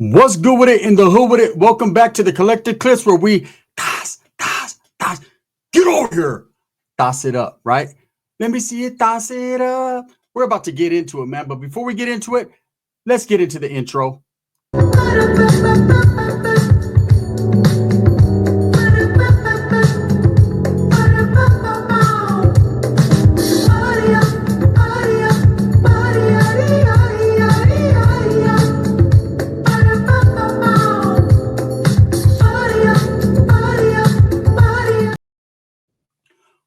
What's good with it in the hood with it? Welcome back to the Collected Clips where we get over here. Toss it up, right? Let me see it, toss it up. We're about to get into it, man. But before we get into it, let's get into the intro.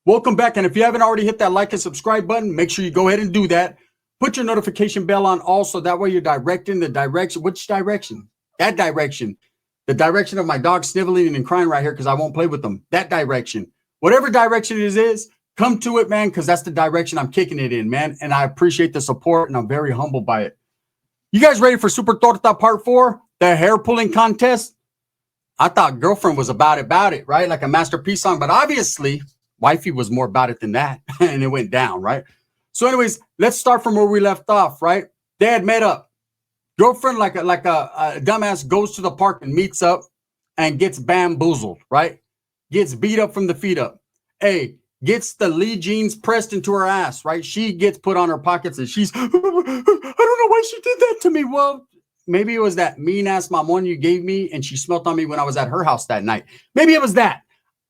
Welcome back. And if you haven't already hit that like and subscribe button, make sure you go ahead and do that. Put your notification bell on also. That way you're directing the direction. Which direction? That direction. The direction of my dog sniveling and crying right here because I won't play with them. That direction. Whatever direction it is, come to it, man, because that's the direction I'm kicking it in, man. And I appreciate the support, and I'm very humbled by it. You guys ready for Super Torta Part 4? The hair pulling contest? I thought Girlfriend was about it, right? Like a masterpiece song. But obviously, Wifey was more about it than that, and it went down, right? So anyways, let's start from where we left off, right? They had met up. Girlfriend, like a dumbass, goes to the park and meets up and gets bamboozled, right? Gets beat up from the feet up. Hey, gets the Lee jeans pressed into her ass, right? She gets put on her pockets and she's, I don't know why she did that to me. Well, maybe it was that mean-ass mamon you gave me and she smelt on me when I was at her house that night. Maybe it was that.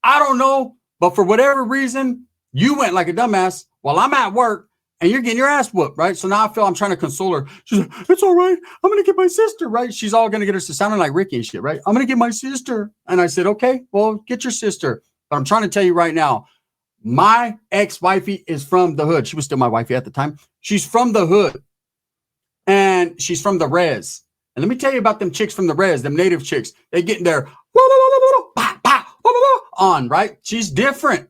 I don't know. But for whatever reason, you went like a dumbass while I'm at work and you're getting your ass whooped, right? So now I feel I'm trying to console her. She's like, it's all right. I'm going to get my sister, right? She's all going to get her to sounding like Ricky and shit, right? I'm going to get my sister. And I said, okay, well, get your sister. But I'm trying to tell you right now, my ex-wifey is from the hood. She was still my wifey at the time. She's from the hood. And she's from the res. And let me tell you about them chicks from the res, them native chicks. They get in there. On, right? She's different.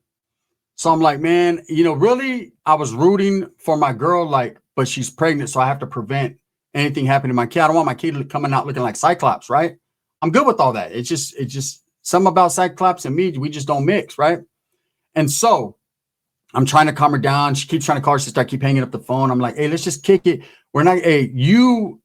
So I'm like, man, really, I was rooting for my girl, like, but she's pregnant, so I have to prevent anything happening to my kid. I don't want my kid coming out looking like Cyclops, right? I'm good with all that. It's just something about Cyclops and me, we just don't mix, right? And so I'm trying to calm her down. She keeps trying to call her sister. I keep hanging up the phone. I'm like, hey, let's just kick it. You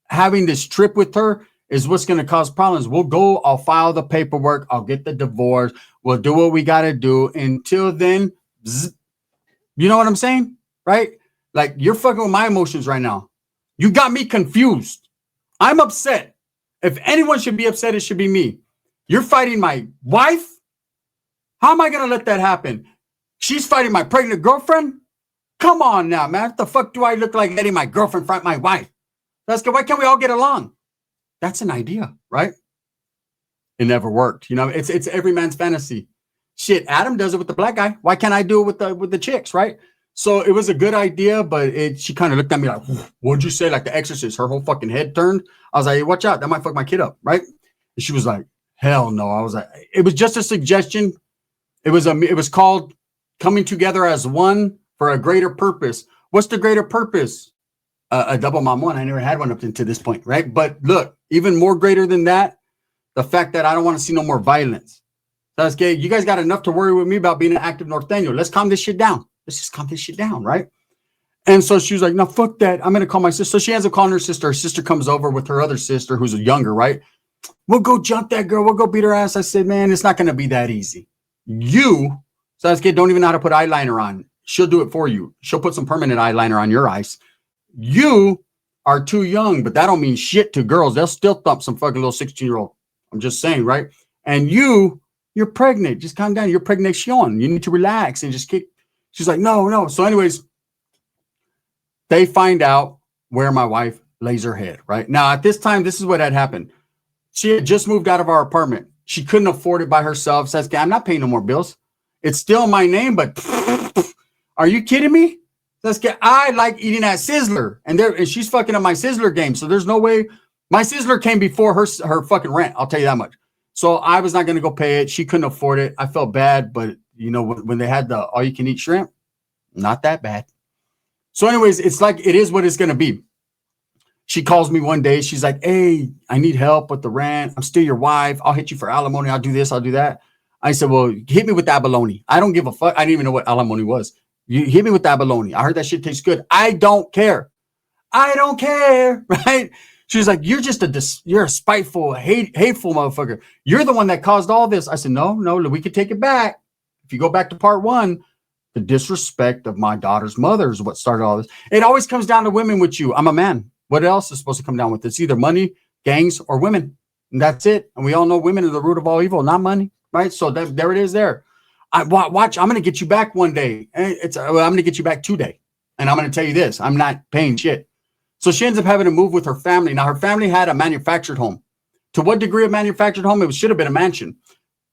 having this trip with her is what's going to cause problems. We'll go, I'll file the paperwork, I'll get the divorce, we'll do what we got to do. Until then, you know what I'm saying? Right? Like, you're fucking with my emotions right now. You got me confused. I'm upset. If anyone should be upset, it should be me. You're fighting my wife? How am I going to let that happen? She's fighting my pregnant girlfriend? Come on now, man. What the fuck do I look like letting my girlfriend fight my wife? That's good. Why can't we all get along? That's an idea, right? It never worked. It's every man's fantasy. Shit, Adam does it with the black guy. Why can't I do it with the chicks, right? So it was a good idea, but she kind of looked at me like, what'd you say? Like the Exorcist, her whole fucking head turned. I was like, hey, watch out. That might fuck my kid up, right? And she was like, hell no. I was like, it was just a suggestion. It was called coming together as one for a greater purpose. What's the greater purpose? A double mom one. I never had one up to this point, right? But look, even more greater than that, the fact that I don't want to see no more violence. That's gay. You guys got enough to worry with me about being an active norteño. Let's calm this shit down. Let's just calm this shit down, right? And so she was like, no, fuck that. I'm going to call my sister. So she ends up calling her sister. Her sister comes over with her other sister, who's younger, right? We'll go jump that girl. We'll go beat her ass. I said, man, it's not going to be that easy. You, Sasuke, don't even know how to put eyeliner on. She'll do it for you. She'll put some permanent eyeliner on your eyes. You are too young, but that don't mean shit to girls. They'll still thump some fucking little 16-year-old. I'm just saying, right? And you're pregnant. Just calm down. You're pregnation. You need to relax and just kick. She's like, no. So anyways, they find out where my wife lays her head, right? Now, at this time, this is what had happened. She had just moved out of our apartment. She couldn't afford it by herself. Says, I'm not paying no more bills. It's still my name, but are you kidding me? I like eating at Sizzler, and she's fucking up my Sizzler game. So there's no way. My Sizzler came before her fucking rent. I'll tell you that much. So I was not going to go pay it. She couldn't afford it. I felt bad, but when they had the all you can eat shrimp, not that bad. So anyways, it's like, it is what it's going to be. She calls me one day. She's like, hey, I need help with the rent. I'm still your wife. I'll hit you for alimony. I'll do this. I'll do that. I said, well, hit me with abalone. I don't give a fuck. I didn't even know what alimony was. You hit me with abalone. I heard that shit tastes good. I don't care. Right? She's like, you're a spiteful, hateful motherfucker. You're the one that caused all this. I said, no, we could take it back. If you go back to part one, the disrespect of my daughter's mother is what started all this. It always comes down to women with you. I'm a man. What else is supposed to come down with? It's either money, gangs, or women. And that's it. And we all know women are the root of all evil, not money, right? So there it is there. Watch, I'm going to get you back one day. I'm going to get you back today. And I'm going to tell you this, I'm not paying shit. So she ends up having to move with her family. Now, her family had a manufactured home. To what degree of manufactured home? It should have been a mansion.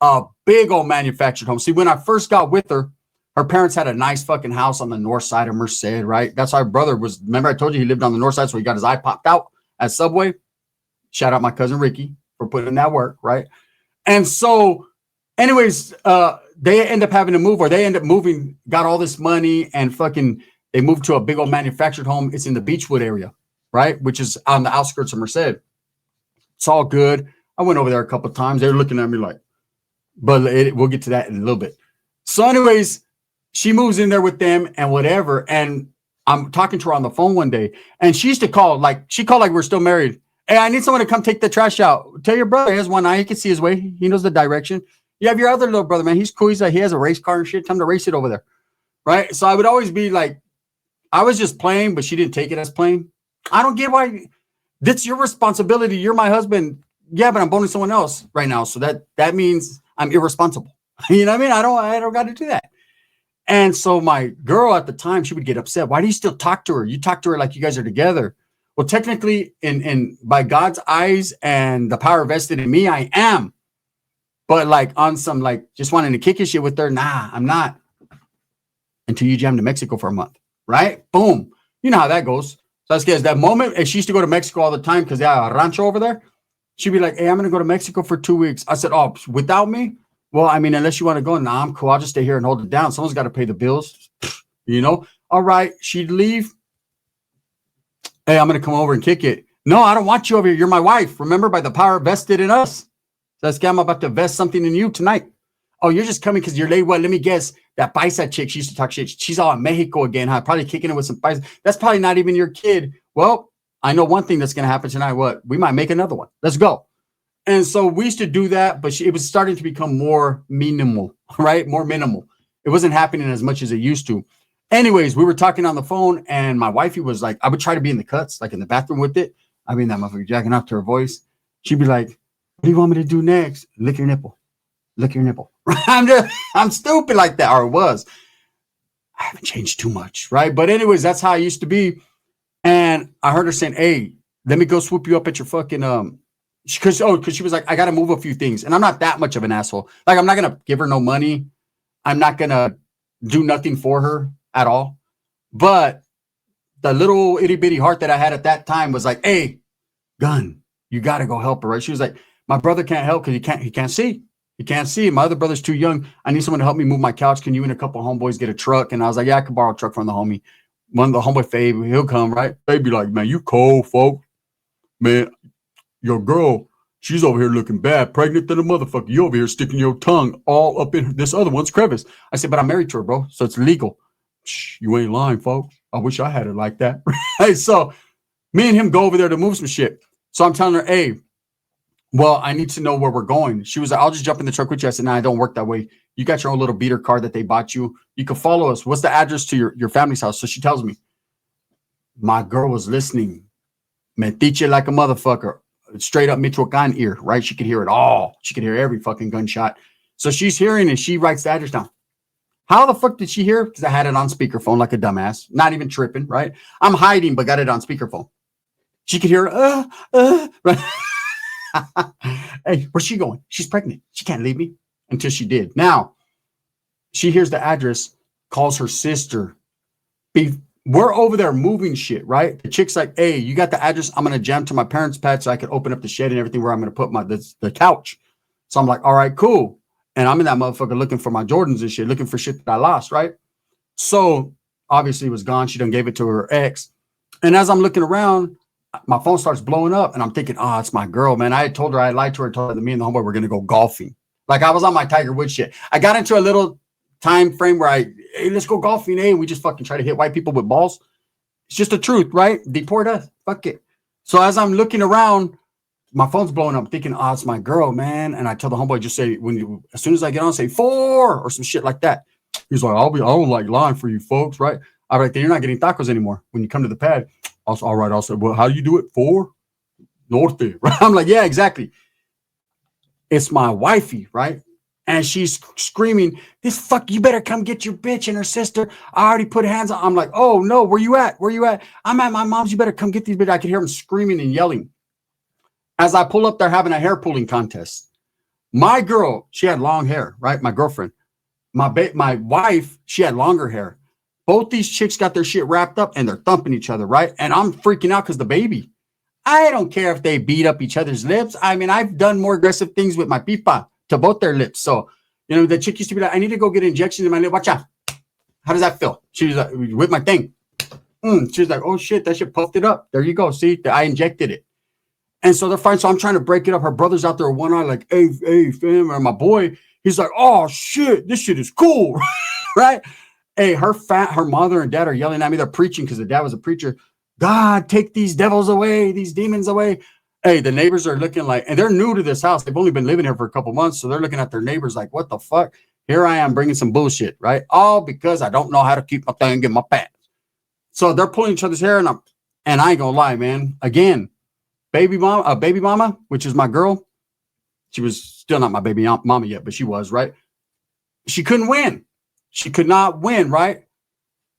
A big old manufactured home. See, when I first got with her parents had a nice fucking house on the north side of Merced, right? That's our brother was. Remember, I told you he lived on the north side, so he got his eye popped out at Subway. Shout out my cousin Ricky for putting in that work, right? And so, anyways, they end up having to move, or they end up moving, got all this money, and fucking they moved to a big old manufactured home. It's in the Beechwood area, right? Which is on the outskirts of Merced. It's all good. I went over there a couple of times. They were looking at me like, but we'll get to that in a little bit. So, anyways, she moves in there with them and whatever. And I'm talking to her on the phone one day, and she used to call like we're still married. Hey, I need someone to come take the trash out. Tell your brother he has one eye. He can see his way. He knows the direction. You have your other little brother, man. He's cool. He's like, he has a race car and shit. Tell him to race it over there. Right. So I would always be like, I was just playing, but she didn't take it as playing. I don't get why. That's your responsibility. You're my husband. Yeah, but I'm boning someone else right now. So that means I'm irresponsible. You know what I mean? I don't got to do that. And so my girl at the time, she would get upset. Why do you still talk to her? You talk to her like you guys are together. Well, technically, in by God's eyes and the power vested in me, I am. But like on some like just wanting to kick his shit with her, nah, I'm not. Until you jam to Mexico for a month, right? Boom. You know how that goes. So that's guys. That moment, and she used to go to Mexico all the time because they have a rancho over there. She'd be like, "Hey, I'm gonna go to Mexico for 2 weeks." I said, "Oh, without me?" Well, I mean, unless you want to go, nah, I'm cool. I'll just stay here and hold it down. Someone's got to pay the bills, you know? All right. She'd leave. Hey, I'm going to come over and kick it. No, I don't want you over here. You're my wife. Remember, by the power vested in us. That's I'm about to vest something in you tonight. Oh, you're just coming because you're late. Well, let me guess. That paisa chick, she used to talk shit. She's all in Mexico again, huh? Probably kicking it with some paisa. That's probably not even your kid. Well, I know one thing that's going to happen tonight. What? We might make another one. Let's go. And so we used to do that, but it was starting to become more minimal, right? More minimal. It wasn't happening as much as it used to. Anyways, we were talking on the phone, and my wifey was like, I would try to be in the cuts, like in the bathroom with it. I mean, that motherfucker jacking off to her voice. She'd be like, what do you want me to do next? Lick your nipple. Lick your nipple. I'm stupid like that, or it was. I haven't changed too much, right? But anyways, that's how I used to be. And I heard her saying, hey, let me go swoop you up at your fucking, because she was like, I got to move a few things. And I'm not that much of an asshole. Like, I'm not going to give her no money. I'm not going to do nothing for her at all. But the little itty bitty heart that I had at that time was like, hey, gun, you got to go help her, right? She was like, my brother can't help because he can't see. He can't see. My other brother's too young. I need someone to help me move my couch. Can you and a couple of homeboys get a truck? And I was like, yeah, I can borrow a truck from the homie. One of the homeboy Fabe, he'll come, right? They'd be like, man, you cold, folks. Man, your girl, she's over here looking bad, pregnant than a motherfucker. You over here sticking your tongue all up in this other one's crevice. I said, but I'm married to her, bro, so it's legal. Shh, you ain't lying, folks. I wish I had it like that. Hey, so me and him go over there to move some shit. So I'm telling her, hey, well, I need to know where we're going. She was like, I'll just jump in the truck with you. I said, nah, I don't work that way. You got your own little beater car that they bought you. You can follow us. What's the address to your family's house? So she tells me. My girl was listening. Metiche like a motherfucker. Straight up Michoacan ear, right? She could hear it all. She could hear every fucking gunshot. So she's hearing and she writes the address down. How the fuck did she hear? Because I had it on speakerphone like a dumbass. Not even tripping, right? I'm hiding, but got it on speakerphone. She could hear, right? Hey, where's she going? She's pregnant. She can't leave me until she did. Now, she hears the address, calls her sister. We're over there moving shit, right? The chick's like, hey, you got the address? I'm going to jam to my parents' pad so I can open up the shed and everything where I'm going to put the couch. So I'm like, all right, cool. And I'm in that motherfucker looking for my Jordans and shit, looking for shit that I lost, right? So obviously it was gone. She done gave it to her ex. And as I'm looking around, my phone starts blowing up and I'm thinking, oh, it's my girl, man. I had told her, I lied to her, told her that me and the homeboy were going to go golfing. Like I was on my Tiger Woods shit. I got into a little time frame where hey, let's go golfing. Hey, we just fucking try to hit white people with balls. It's just the truth, right? Deport us. Fuck it. So as I'm looking around, my phone's blowing up, thinking, oh, it's my girl, man. And I tell the homeboy, just say, as soon as I get on, say 4 or some shit like that. He's like, I'll like lying for you folks, right? I'm like, then you're not getting tacos anymore when you come to the pad. Also, all right. I'll say, well, how do you do it? 4 Norte, right? I'm like, yeah, exactly. It's my wifey, right? And she's screaming, this fuck, you better come get your bitch and her sister. I already put hands on. I'm like, oh no, where you at? Where you at? I'm at my mom's. You better come get these bitches. I could hear them screaming and yelling. As I pull up, they're having a hair pulling contest. My girl, she had long hair, right? My girlfriend. My wife, she had longer hair. Both these chicks got their shit wrapped up and they're thumping each other, right? And I'm freaking out because the baby. I don't care if they beat up each other's lips. I mean, I've done more aggressive things with my pipa to both their lips. So, you know, the chick used to be like, I need to go get injections in my lip. Watch out. How does that feel? She was like, with my thing. She was like, oh shit, that shit puffed it up. There you go. See, I injected it. And so they're fine. So I'm trying to break it up. Her brother's out there with one eye, like, hey, fam. And my boy, he's like, oh shit, this shit is cool. Right? Hey, her mother and dad are yelling at me. They're preaching because the dad was a preacher. God, take these devils away, these demons away. Hey, the neighbors are looking like, and they're new to this house. They've only been living here for a couple months. So they're looking at their neighbors like, what the fuck? Here I am bringing some bullshit, right? All because I don't know how to keep my thing in my pants. So they're pulling each other's hair, and I ain't gonna lie, man. Again, baby mama, which is my girl. She was still not my baby mama yet, but she was, right? She couldn't win. She could not win, right?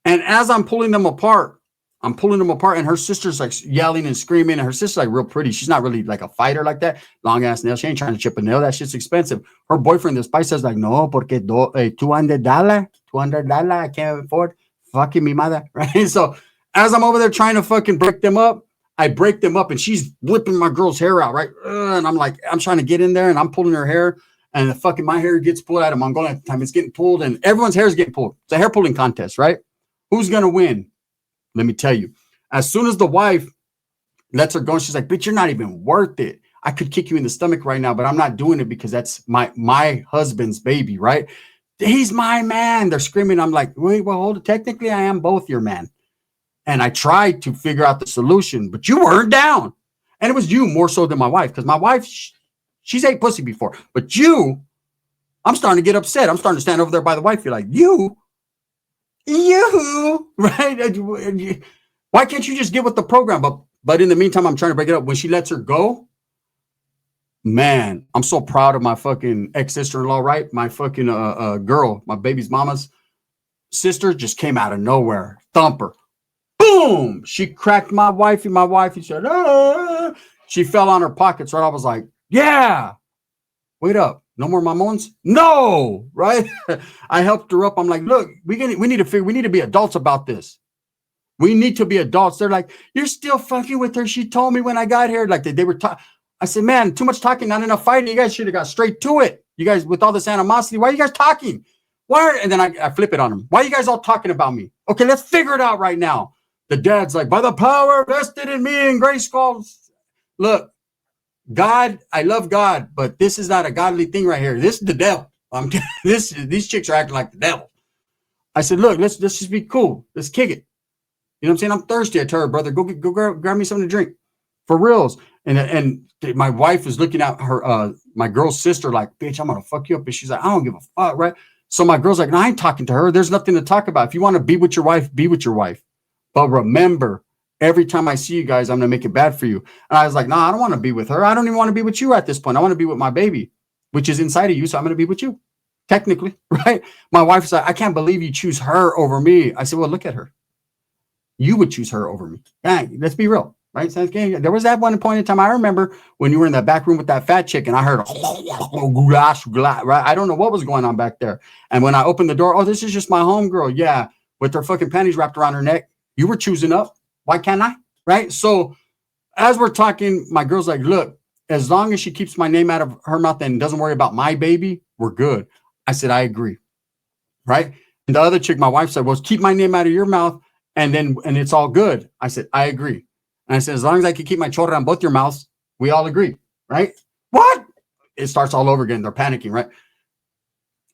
And as I'm pulling them apart, and her sister's like yelling and screaming, and her sister's like real pretty. She's not really like a fighter like that. Long ass nail. She ain't trying to chip a nail. That shit's expensive. Her boyfriend, the spice, says like, no, porque $200, I can't afford. Fucking me mother, right? So as I'm over there trying to fucking break them up, I break them up, and she's whipping my girl's hair out, right? And I'm like, I'm trying to get in there, and I'm pulling her hair, and the fucking my hair gets pulled out of Mongolia at the time. It's getting pulled, and everyone's hair is getting pulled. It's a hair pulling contest, right? Who's gonna win? Let me tell you, as soon as the wife lets her go, she's like, bitch, you're not even worth it. I could kick you in the stomach right now, but I'm not doing it because that's my husband's baby, right? He's my man. They're screaming. I'm like, wait, well, hold it. Technically, I am both your man. And I tried to figure out the solution, but you weren't down. And it was you more so than my wife, because my wife, she's ate pussy before. But you, I'm starting to get upset. I'm starting to stand over there by the wife. You're like, you, right? Why can't you just get with the program? But in the meantime, I'm trying to break it up. When she lets her go, man, I'm so proud of my fucking ex-sister-in-law, right? My fucking girl, my baby's mama's sister just came out of nowhere. Thumper. Boom! She cracked my wifey. My wifey said, ah! She fell on her pockets, right? I was like, yeah. Wait up. No more mamons? No, right? I helped her up. I'm like, look, we need to be adults about this. We need to be adults. They're like, you're still fucking with her. She told me when I got here, like they were talking. I said, man, too much talking, not enough fighting. You guys should have got straight to it. You guys, with all this animosity, why are you guys talking? Why? And then I flip it on them. Why are you guys all talking about me? Okay, let's figure it out right now. The dad's like, by the power vested in me in Grace Calls. Look, God, I love God, but this is not a godly thing right here. This is the devil. These chicks are acting like the devil. I said, look, let's just be cool. Let's kick it. You know what I'm saying? I'm thirsty. I tell her, brother, go grab me something to drink. For reals. And my wife was looking at her, my girl's sister, like, bitch, I'm going to fuck you up. And she's like, I don't give a fuck, right? So my girl's like, no, I ain't talking to her. There's nothing to talk about. If you want to be with your wife, be with your wife. But remember, every time I see you guys, I'm going to make it bad for you. And I was like, no, I don't want to be with her. I don't even want to be with you at this point. I want to be with my baby, which is inside of you. So I'm going to be with you, technically, right? My wife's like, I can't believe you choose her over me. I said, well, look at her. You would choose her over me. Dang, let's be real, right? So there was that one point in time. I remember when you were in that back room with that fat chick, and I heard, right? I don't know what was going on back there. And when I opened the door, oh, this is just my homegirl. Yeah, with her fucking panties wrapped around her neck. You were choosing up. Why can't I? Right? So as we're talking, my girl's like, look, as long as she keeps my name out of her mouth and doesn't worry about my baby, we're good. I said, I agree. Right? And the other chick, my wife said, well, keep my name out of your mouth and it's all good. I said, I agree. And I said, as long as I can keep my children on both your mouths, we all agree. Right? What? It starts all over again. They're panicking, right?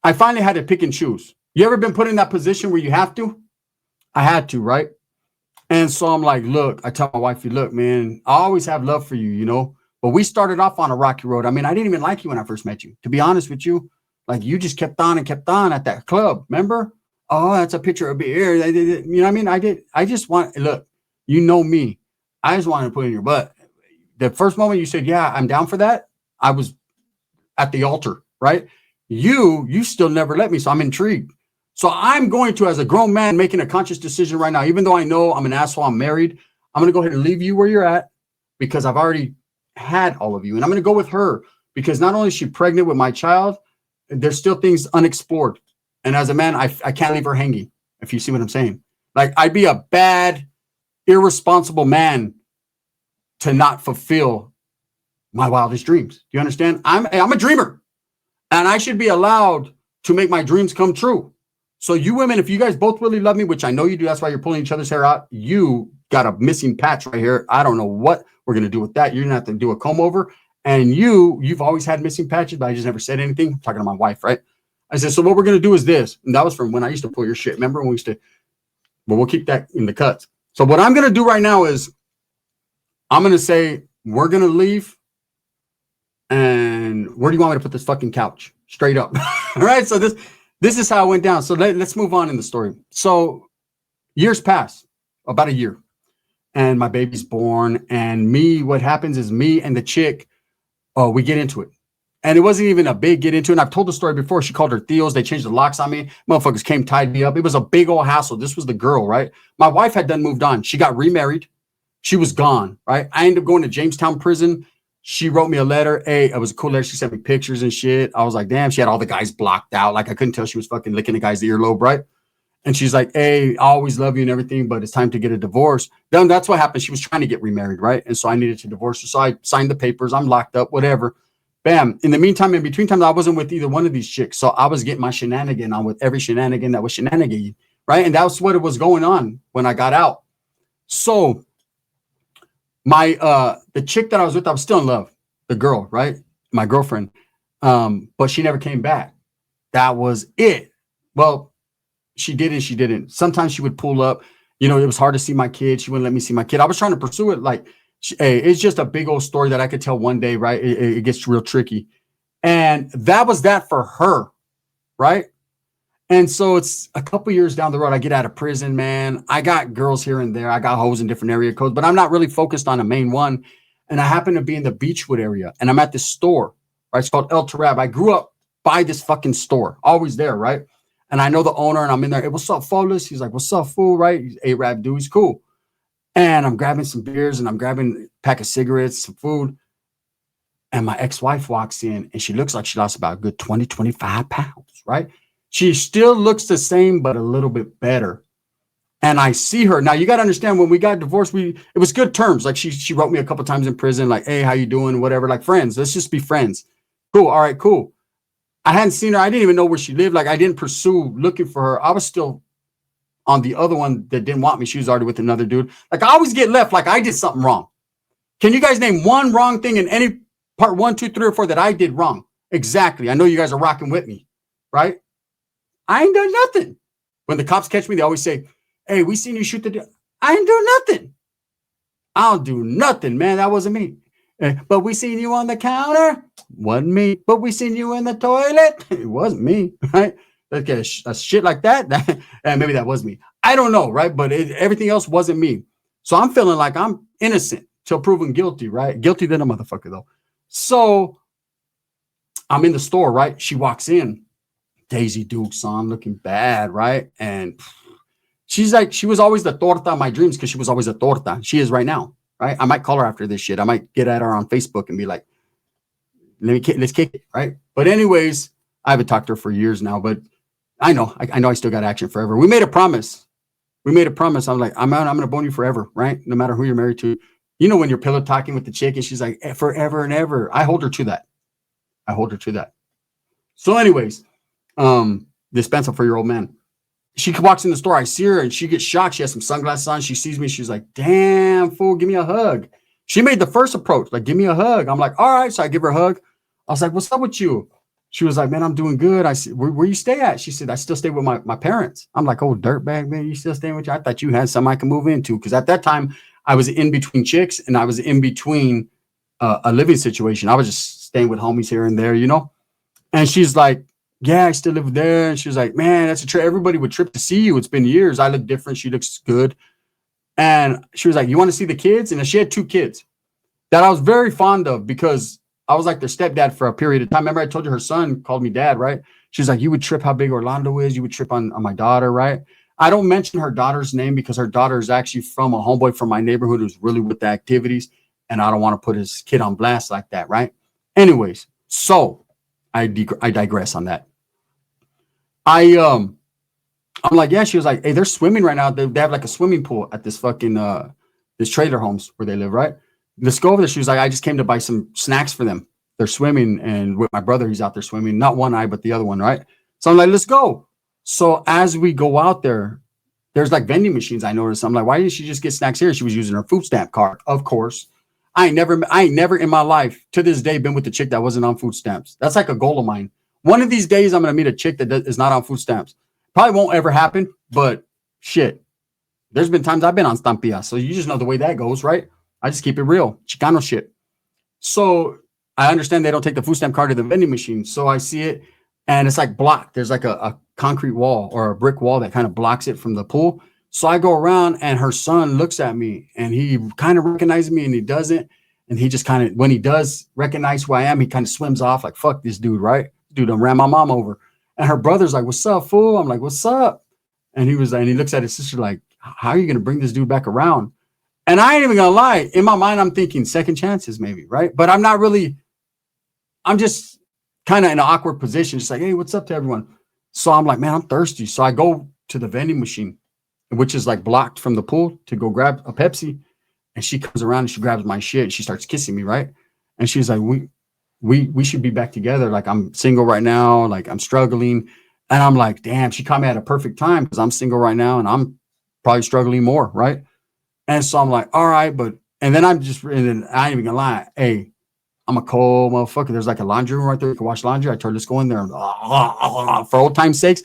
I finally had to pick and choose. You ever been put in that position where you have to? I had to, right? And so I'm like, look, I tell my wife, look, man, I always have love for you, you know. But we started off on a rocky road. I mean, I didn't even like you when I first met you. To be honest with you, like you just kept on and kept on at that club. Remember? Oh, that's a picture of beer. You know what I mean? I did. I just want, look, you know me. I just wanted to put in your butt. The first moment you said, yeah, I'm down for that, I was at the altar, right? You still never let me. So I'm intrigued. So I'm going to, as a grown man, making a conscious decision right now, even though I know I'm an asshole, I'm married, I'm going to go ahead and leave you where you're at because I've already had all of you. And I'm going to go with her because not only is she pregnant with my child, there's still things unexplored. And as a man, I can't leave her hanging, if you see what I'm saying. Like, I'd be a bad, irresponsible man to not fulfill my wildest dreams. Do you understand? I'm a dreamer, and I should be allowed to make my dreams come true. So you women, if you guys both really love me, which I know you do, that's why you're pulling each other's hair out. You got a missing patch right here. I don't know what we're going to do with that. You're going to have to do a comb over. And you've always had missing patches, but I just never said anything. I'm talking to my wife, right? I said, so what we're going to do is this. And that was from when I used to pull your shit. Remember when we used to, but we'll keep that in the cuts. So what I'm going to do right now is I'm going to say, we're going to leave. And where do you want me to put this fucking couch? Straight up. All right. So this is how it went down. So let's move on in the story. So years pass, about a year, and my baby's born. And what happens is me and the chick, we get into it. And it wasn't even a big get into it. And I've told the story before. She called her Theos. They changed the locks on me. Motherfuckers came, tied me up. It was a big old hassle. This was the girl, right? My wife had done moved on. She got remarried. She was gone, right? I ended up going to Jamestown prison. She wrote me a letter. Hey, it was a cool letter. She sent me pictures and shit. I was like, damn, she had all the guys blocked out. Like, I couldn't tell she was fucking licking the guy's earlobe, right? And she's like, hey, I always love you and everything, but it's time to get a divorce. Then that's what happened. She was trying to get remarried, right? And so I needed to divorce her. So I signed the papers. I'm locked up, whatever. Bam. In the meantime, in between times, I wasn't with either one of these chicks. So I was getting my shenanigan on with every shenanigan that was shenanigan, right? And that's what it was going on when I got out. So the chick that I was with, I was still in love. The girl, right? My girlfriend. But she never came back. That was it. Well, she did and she didn't. Sometimes she would pull up. You know, it was hard to see my kid. She wouldn't let me see my kid. I was trying to pursue it. Like, hey, it's just a big old story that I could tell one day, right? It gets real tricky. And that was that for her, right? And so it's a couple years down the road, I get out of prison, man. I got girls here and there. I got hoes in different area codes, but I'm not really focused on a main one. And I happen to be in the Beechwood area, and I'm at this store, right? It's called El Tarab. I grew up by this fucking store, always there, right? And I know the owner, and I'm in there. Hey, what's up, Folis? He's like, what's up, fool, right? He's A-Rap dude. He's cool. And I'm grabbing some beers, and I'm grabbing a pack of cigarettes, some food. And my ex-wife walks in, and she looks like she lost about a good 20, 25 pounds, right? She still looks the same, but a little bit better. And I see her. Now, you got to understand, when we got divorced, it was good terms. Like, she wrote me a couple times in prison, like, hey, how you doing? Whatever, like friends. Let's just be friends. Cool. All right, cool. I hadn't seen her. I didn't even know where she lived. Like, I didn't pursue looking for her. I was still on the other one that didn't want me. She was already with another dude. Like, I always get left like I did something wrong. Can you guys name one wrong thing in any part 1, 2, 3, or 4 that I did wrong? Exactly. I know you guys are rocking with me, right? I ain't done nothing. When the cops catch me, they always say, hey, we seen you shoot the dude. I ain't doing nothing. I'll do nothing, man. That wasn't me. But we seen you on the counter. Wasn't me. But we seen you in the toilet. It wasn't me, right? Like a shit like that. And maybe that was me. I don't know, right? But everything else wasn't me. So I'm feeling like I'm innocent till proven guilty, right? Guilty than a motherfucker, though. So I'm in the store, right? She walks in. Daisy Dukes on, looking bad, right? And she's like, she was always the torta of my dreams because she was always a torta. She is right now, right? I might call her after this shit. I might get at her on Facebook and be like, let's kick it, right? But anyways, I haven't talked to her for years now, but I know I still got action forever. We made a promise. I'm like, I'm going to bone you forever, right? No matter who you're married to. You know, when you're pillow talking with the chick and she's like, forever and ever. I hold her to that. So anyways, this pencil for your old man. She walks in the store. I see her and she gets shocked. She has some sunglasses on. She sees me. She's like, damn, fool, give me a hug. She made the first approach, like, give me a hug. I'm like, all right. So I give her a hug. I was like, what's up with you? She was like, man, I'm doing good. I said, where you stay at? She said, I still stay with my parents. I'm like, oh, dirtbag, man, you still staying with you? I thought you had something I can move into. Because at that time, I was in between chicks and I was in between a living situation. I was just staying with homies here and there, you know? And she's like, yeah, I still live there. And she was like, man, that's a trip. Everybody would trip to see you. It's been years. I look different. She looks good. And she was like, you want to see the kids? And she had 2 kids that I was very fond of because I was like their stepdad for a period of time. Remember, I told you her son called me dad, right? She's like, you would trip how big Orlando is. You would trip on my daughter, right? I don't mention her daughter's name because her daughter is actually from a homeboy from my neighborhood who's really with the activities. And I don't want to put his kid on blast like that, right? Anyways, so I digress on that. I'm like, yeah, she was like, hey, they're swimming right now. They have like a swimming pool at this fucking, this trailer homes where they live, right? Let's go over there. She was like, I just came to buy some snacks for them. They're swimming. And with my brother, he's out there swimming, not one eye, but the other one, right? So I'm like, let's go. So as we go out there, there's like vending machines. I noticed. I'm like, why didn't she just get snacks here? She was using her food stamp card. Of course. I ain't never in my life to this day been with a chick that wasn't on food stamps. That's like a goal of mine. One of these days, I'm going to meet a chick that is not on food stamps. Probably won't ever happen, but shit. There's been times I've been on Stampia. So you just know the way that goes, right? I just keep it real. Chicano shit. So I understand they don't take the food stamp card to the vending machine. So I see it and it's like blocked. There's like a concrete wall or a brick wall that kind of blocks it from the pool. So I go around and her son looks at me and he kind of recognizes me and he doesn't. And he just kind of, when he does recognize who I am, he kind of swims off like, fuck this dude, right? Dude, I ran my mom over. And her brother's like, what's up, fool? I'm like, what's up? And he was like, and he looks at his sister like, how are you going to bring this dude back around? And I ain't even gonna lie. In my mind, I'm thinking second chances, maybe, right? But I'm not really, I'm just kind of in an awkward position. Just like, hey, what's up to everyone? So I'm like, man, I'm thirsty. So I go to the vending machine, which is like blocked from the pool to go grab a Pepsi. And she comes around and she grabs my shit and she starts kissing me, right? And she's like, we should be back together. Like, I'm single right now. Like, I'm struggling. And I'm like, damn, she caught me at a perfect time because I'm single right now and I'm probably struggling more, right? And so I'm like, all right, and then and then I ain't even gonna lie. Hey, I'm a cold motherfucker. There's like a laundry room right there. You can wash laundry. I told her, let's go in there. For old time's sakes,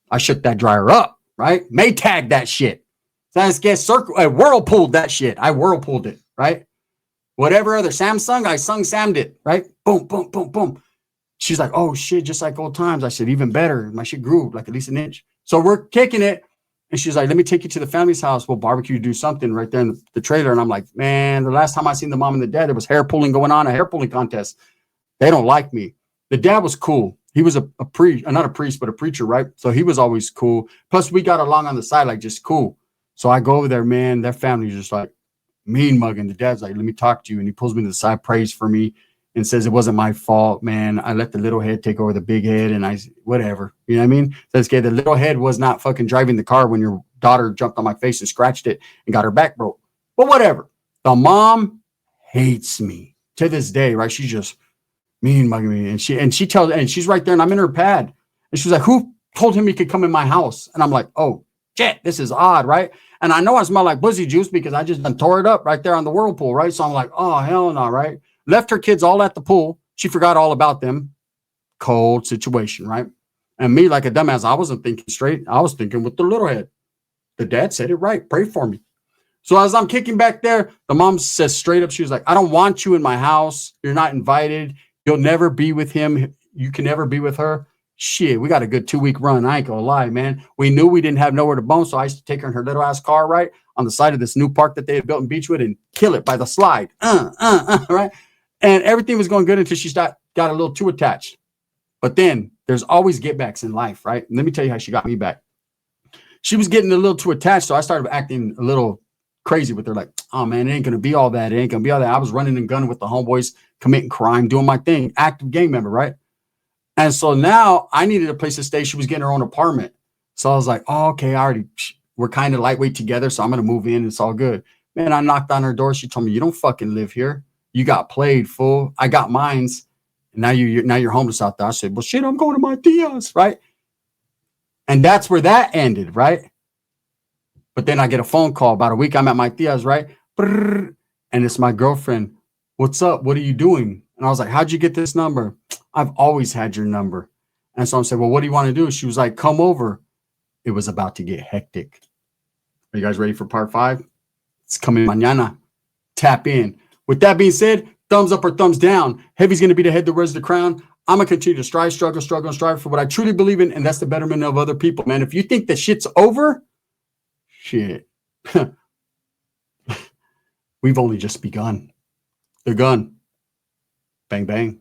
I shook that dryer up, right? Maytag that shit. Let's get I whirlpooled that shit. I whirlpooled it, right? Whatever other Samsung, I sammed it, right? Boom, boom, boom, boom. She's like, oh shit, just like old times. I said, even better. My shit grew like at least an inch. So we're kicking it. And she's like, let me take you to the family's house. We'll barbecue, do something right there in the trailer. And I'm like, man, the last time I seen the mom and the dad, there was hair pulling going on, a hair pulling contest. They don't like me. The dad was cool. He was not a priest, but a preacher, right? So he was always cool. Plus, we got along on the side, like just cool. So I go over there, man. Their family's just like mean mugging. The dad's like, let me talk to you. And he pulls me to the side, prays for me, and says, it wasn't my fault, man. I let the little head take over the big head and whatever. You know what I mean? Says, okay, the little head was not fucking driving the car when your daughter jumped on my face and scratched it and got her back broke. But whatever. The mom hates me to this day, right? She's just mean mugging me. And she's right there and I'm in her pad. And she's like, who told him he could come in my house? And I'm like, oh, shit, this is odd, right? And I know I smell like pussy juice because I just done tore it up right there on the whirlpool, right? So I'm like, oh, hell no, right? Left her kids all at the pool. She forgot all about them. Cold situation, right? And me, like a dumbass, I wasn't thinking straight. I was thinking with the little head. The dad said it right. Pray for me. So as I'm kicking back there, the mom says straight up, she was like, I don't want you in my house. You're not invited. You'll never be with him. You can never be with her. Shit, we got a good 2-week run. I ain't gonna lie, man. We knew we didn't have nowhere to bone, so I used to take her in her little ass car, right, on the side of this new park that they had built in Beechwood and kill it by the slide. Right? And everything was going good until she got a little too attached. But then there's always get backs in life, right? And let me tell you how she got me back. She was getting a little too attached, so I started acting a little crazy with her, like, oh man, it ain't gonna be all that. It ain't gonna be all that. I was running and gunning with the homeboys, committing crime, doing my thing, active gang member, right? And so now I needed a place to stay. She was getting her own apartment. So I was like, oh, okay, we're kind of lightweight together, so I'm gonna move in. It's all good. Man, I knocked on her door. She told me, you don't fucking live here. You got played, fool. I got mines. And now you're homeless out there. I said, well, shit, I'm going to my tia's, right? And that's where that ended, right? But then I get a phone call about a week. I'm at my tia's, right? And it's my girlfriend. What's up? What are you doing? And I was like, how'd you get this number? I've always had your number. And so I said, well, what do you want to do? She was like, come over. It was about to get hectic. Are you guys ready for part 5? It's coming mañana. Tap in. With that being said, thumbs up or thumbs down. Heavy's going to be the head that wears the crown. I'm going to continue to strive, struggle, and strive for what I truly believe in, and that's the betterment of other people, man. If you think that shit's over, shit. We've only just begun. They're gone. Bang, bang.